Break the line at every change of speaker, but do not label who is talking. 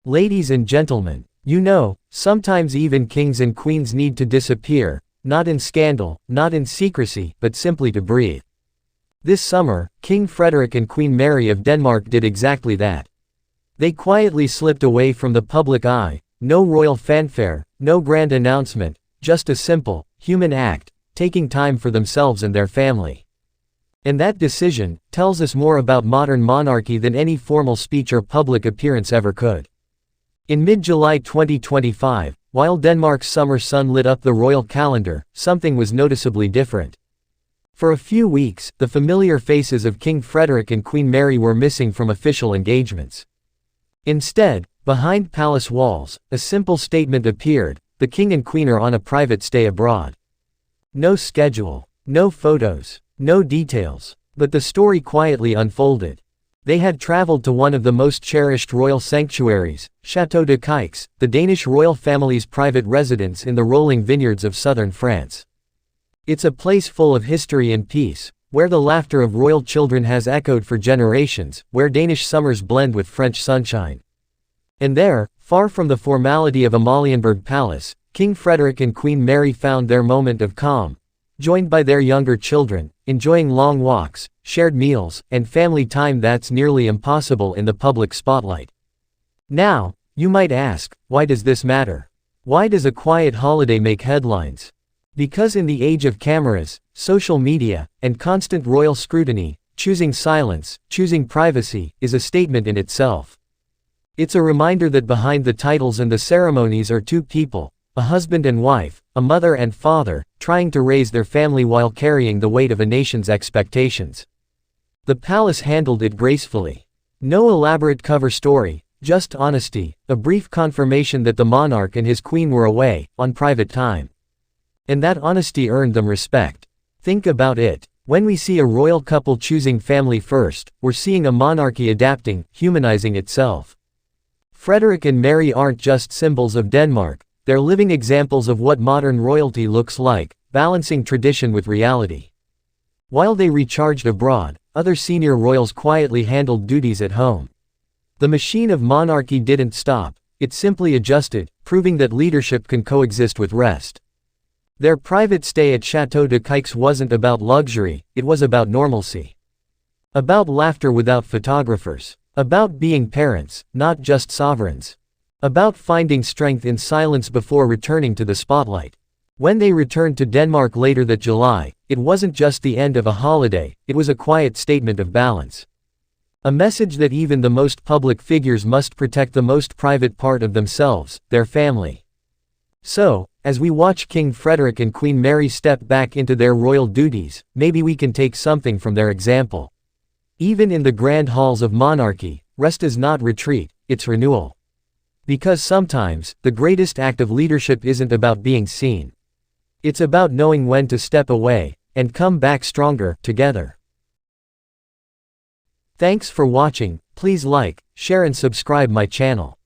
Ladies and gentlemen, you know, sometimes even kings and queens need to disappear, not in scandal, not in secrecy, but simply to breathe. This summer, King Frederik and Queen Mary of Denmark did exactly that. They quietly slipped away from the public eye, no royal fanfare, no grand announcement, just a simple, human act, taking time for themselves and their family. And that decision tells us more about modern monarchy than any formal speech or public appearance ever could. In mid-July 2025, while Denmark's summer sun lit up the royal calendar, something was noticeably different. For a few weeks, the familiar faces of King Frederik and Queen Mary were missing from official engagements. Instead, behind palace walls, a simple statement appeared: the king and queen are on a private stay abroad. No schedule, no photos, no details. But the story quietly unfolded. They had traveled to one of the most cherished royal sanctuaries, Château de Caix, the Danish royal family's private residence in the rolling vineyards of southern France. It's a place full of history and peace, where the laughter of royal children has echoed for generations, where Danish summers blend with French sunshine. And there, far from the formality of Amalienborg Palace, King Frederik and Queen Mary found their moment of calm, joined by their younger children, enjoying long walks, shared meals, and family time that's nearly impossible in the public spotlight. Now, you might ask, why does this matter? Why does a quiet holiday make headlines? Because in the age of cameras, social media, and constant royal scrutiny, choosing silence, choosing privacy, is a statement in itself. It's a reminder that behind the titles and the ceremonies are two people, a husband and wife, a mother and father, trying to raise their family while carrying the weight of a nation's expectations. The palace handled it gracefully. No elaborate cover story, just honesty, a brief confirmation that the monarch and his queen were away, on private time. And that honesty earned them respect. Think about it. When we see a royal couple choosing family first, we're seeing a monarchy adapting, humanizing itself. Frederik and Mary aren't just symbols of Denmark, they're living examples of what modern royalty looks like, balancing tradition with reality. While they recharged abroad, other senior royals quietly handled duties at home. The machine of monarchy didn't stop, it simply adjusted, proving that leadership can coexist with rest. Their private stay at Château de Caix wasn't about luxury, it was about normalcy. About laughter without photographers. About being parents, not just sovereigns. About finding strength in silence before returning to the spotlight. When they returned to Denmark later that July, it wasn't just the end of a holiday, it was a quiet statement of balance. A message that even the most public figures must protect the most private part of themselves, their family. So, as we watch King Frederik and Queen Mary step back into their royal duties, maybe we can take something from their example. Even in the grand halls of monarchy, rest is not retreat, it's renewal. Because sometimes, the greatest act of leadership isn't about being seen. It's about knowing when to step away, and come back stronger, together. Thanks for watching. Please like, share and subscribe my channel.